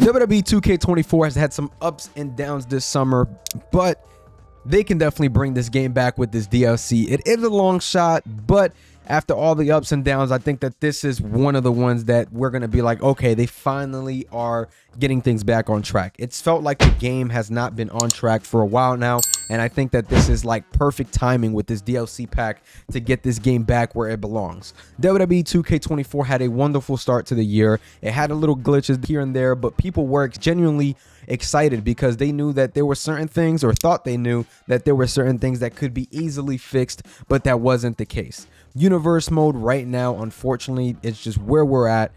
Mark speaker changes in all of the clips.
Speaker 1: WWE 2K24 has had some ups and downs this summer, but they can definitely bring this game back with this DLC. It is a long shot, but after all the ups and downs, I think that this is one of the ones that we're going to be like, okay, they finally are getting things back on track. It's felt like the game has not been on track for a while now, and I think that this is like perfect timing with this DLC pack to get this game back where it belongs. WWE 2K24 had a wonderful start to the year. It had a little glitches here and there, but people were genuinely excited because they knew that there were certain things, or thought they knew that there were certain things that could be easily fixed, but that wasn't the case. Universe mode right now, unfortunately, it's just where we're at.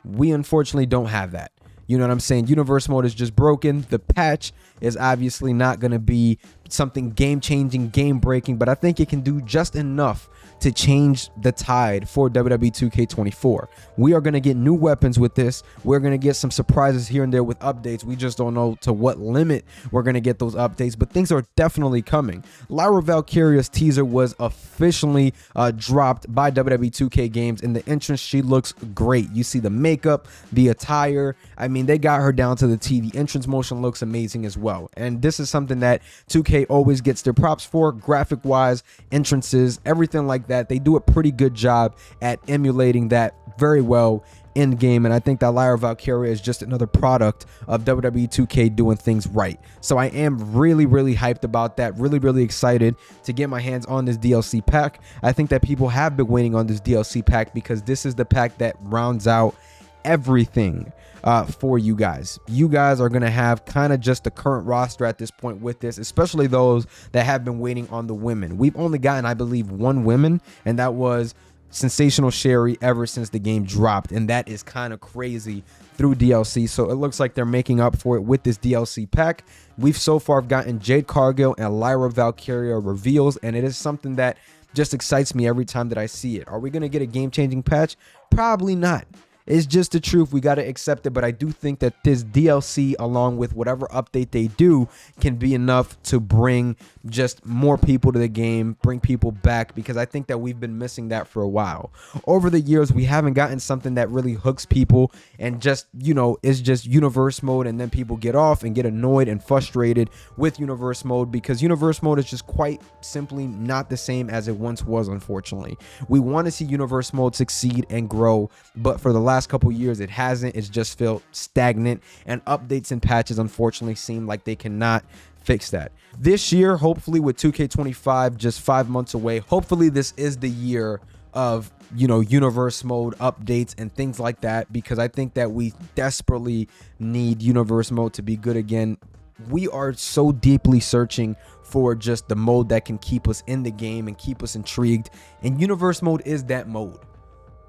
Speaker 1: We unfortunately don't have that. You know what I'm saying? Universe mode is just broken. The patch is obviously not going to be something game-changing, game-breaking, but I think it can do just enough to change the tide for WWE 2K24. We are going to get new weapons with this. We're going to get some surprises here and there with updates. We just don't know to what limit we're going to get those updates, but things are definitely coming. Lyra Valkyria's teaser was officially dropped by WWE 2K Games. In the entrance, she looks great. You see the makeup, the attire. I mean, they got her down to the T. The entrance motion looks amazing as well. And this is something that 2K always gets their props for, graphic-wise, entrances, everything like that. They do a pretty good job at emulating that very well in game, and I think that Lyra Valkyria is just another product of WWE 2K doing things right. So I am really hyped about that, really excited to get my hands on this DLC pack. I think that people have been waiting on this DLC pack because this is the pack that rounds out everything for you guys. You guys are gonna have kind of just the current roster at this point with this, especially those that have been waiting on the women. We've only gotten, I believe, one women, and that was Sensational Sherry ever since the game dropped, and that is kind of crazy through DLC. So it looks like they're making up for it with this DLC pack. We've so far gotten Jade Cargill and Lyra Valkyria reveals, and it is something that just excites me every time that I see it. Are we gonna get a game-changing patch? Probably not. It's just the truth. We got to accept it. But I do think that this DLC, along with whatever update they do, can be enough to bring just more people to the game, bring people back, because I think that we've been missing that for a while. Over the years, we haven't gotten something that really hooks people and just, you know, is just universe mode, and then people get off and get annoyed and frustrated with universe mode because universe mode is just quite simply not the same as it once was, unfortunately. We want to see universe mode succeed and grow, but for the last couple years it hasn't. It's just felt stagnant, and updates and patches unfortunately seem like they cannot fix that. This year, hopefully, with 2K25 just 5 months away, hopefully this is the year of, you know, universe mode updates and things like that, because I think that we desperately need universe mode to be good again. We are so deeply searching for just the mode that can keep us in the game and keep us intrigued, and universe mode is that mode.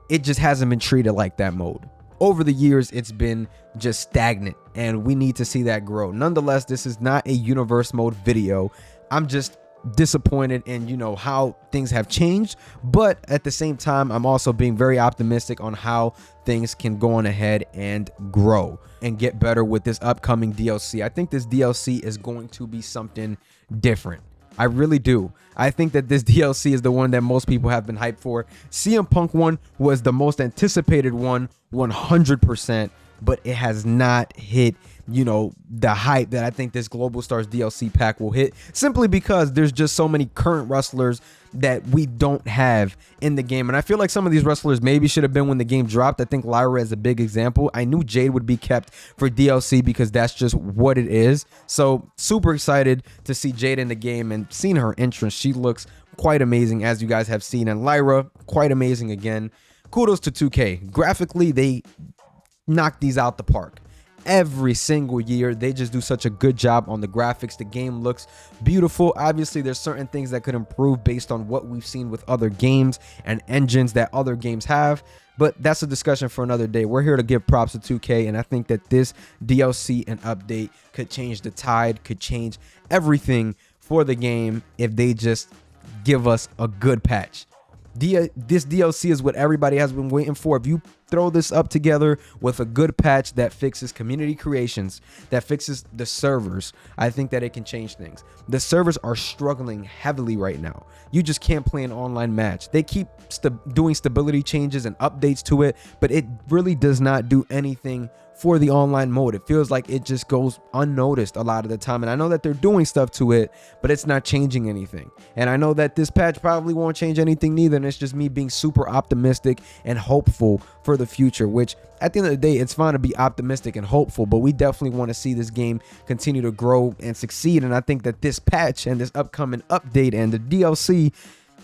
Speaker 1: It just hasn't been treated like that mode. Over the years, it's been just stagnant, and we need to see that grow. Nonetheless, this is not a universe mode video. I'm just disappointed in, you know, how things have changed, but at the same time, I'm also being very optimistic on how things can go on ahead and grow and get better with this upcoming DLC. I think this DLC is going to be something different. I really do. I think that this DLC is the one that most people have been hyped for. CM Punk one was the most anticipated one, 100%, but it has not hit, you know, the hype that I think this Global Stars DLC pack will hit, simply because there's just so many current wrestlers that we don't have in the game. And I feel like some of these wrestlers maybe should have been when the game dropped. I think Lyra is a big example. I knew Jade would be kept for DLC because that's just what it is. So super excited to see Jade in the game, and seeing her entrance, she looks quite amazing, as you guys have seen. And Lyra, quite amazing again. Kudos to 2K. Graphically, they knocked these out the park. Every single year, they just do such a good job on the graphics. The game looks beautiful. Obviously, there's certain things that could improve based on what we've seen with other games and engines that other games have, but that's a discussion for another day. We're here to give props to 2K, and I think that this DLC and update could change the tide, could change everything for the game if they just give us a good patch. This DLC is what everybody has been waiting for. If you throw this up together with a good patch that fixes community creations, that fixes the servers, I think that it can change things. The servers are struggling heavily right now. You just can't play an online match. They keep doing stability changes and updates to it, but it really does not do anything for the online mode. It feels like it just goes unnoticed a lot of the time, and I know that they're doing stuff to it, but it's not changing anything. And I know that this patch probably won't change anything neither, and it's just me being super optimistic and hopeful for the future, which at the end of the day, it's fine to be optimistic and hopeful, but we definitely want to see this game continue to grow and succeed. And I think that this patch and this upcoming update and the DLC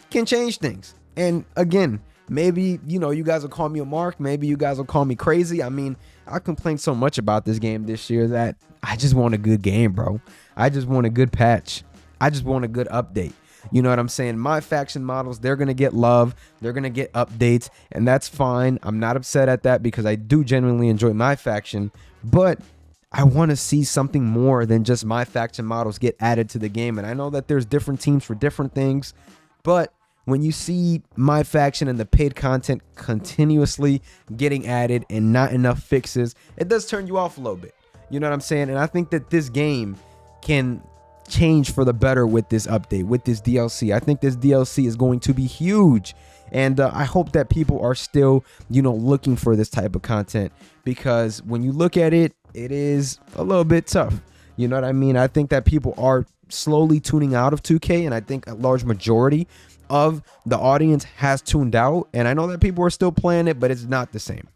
Speaker 1: can change things. And again, maybe, you know, you guys will call me a mark. Maybe you guys will call me crazy. I mean, I complained so much about this game this year that I just want a good game, bro. I just want a good patch. I just want a good update. You know what I'm saying? My faction models, they're going to get love. They're going to get updates, and that's fine. I'm not upset at that because I do genuinely enjoy my faction, but I want to see something more than just my faction models get added to the game. And I know that there's different teams for different things, but when you see my faction and the paid content continuously getting added and not enough fixes, it does turn you off a little bit. You know what I'm saying? And I think that this game can change for the better with this update, with this DLC. I think this DLC is going to be huge. And I hope that people are still, you know, looking for this type of content, because when you look at it, it is a little bit tough. You know what I mean? I think that people are slowly tuning out of 2K, and I think a large majority of the audience has tuned out. And I know that people are still playing it, but it's not the same.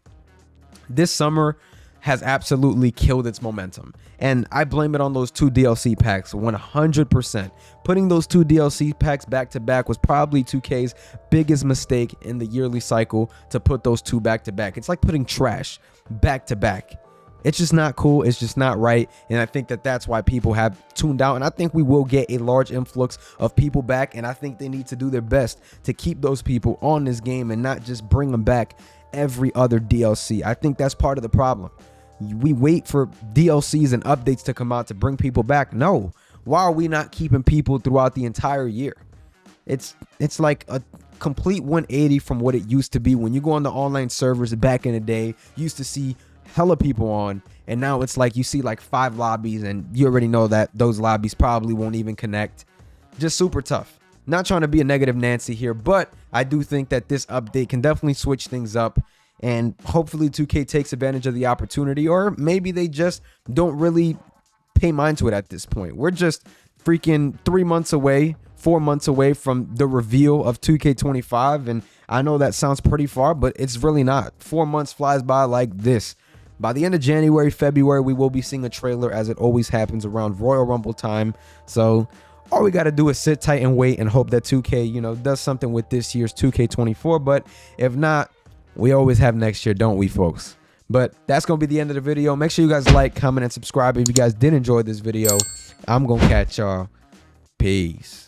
Speaker 1: This summer has absolutely killed its momentum, and I blame it on those 2 DLC packs 100%. Putting those 2 DLC packs back to back was probably 2K's biggest mistake in the yearly cycle, to put those 2 back to back. It's like putting trash back to back. It's just not cool. It's just not right. And I think that that's why people have tuned out. And I think we will get a large influx of people back. And I think they need to do their best to keep those people on this game and not just bring them back every other DLC. I think that's part of the problem. We wait for DLCs and updates to come out to bring people back. No. Why are we not keeping people throughout the entire year? It's like a complete 180 from what it used to be. When you go on the online servers back in the day, you used to see hella people on, and now it's like you see like 5 lobbies, and you already know that those lobbies probably won't even connect. Just super tough. Not trying to be a negative Nancy here, but I do think that this update can definitely switch things up, and hopefully 2K takes advantage of the opportunity, or maybe they just don't really pay mind to it at this point. We're just freaking 3 months away, 4 months away from the reveal of 2K25, and I know that sounds pretty far, but it's really not. 4 months flies by like this. By the end of January, February, we will be seeing a trailer, as it always happens around Royal Rumble time. So all we got to do is sit tight and wait and hope that 2K, you know, does something with this year's 2K24. But if not, we always have next year, don't we, folks? But that's going to be the end of the video. Make sure you guys like, comment, and subscribe if you guys did enjoy this video. I'm going to catch y'all. Peace.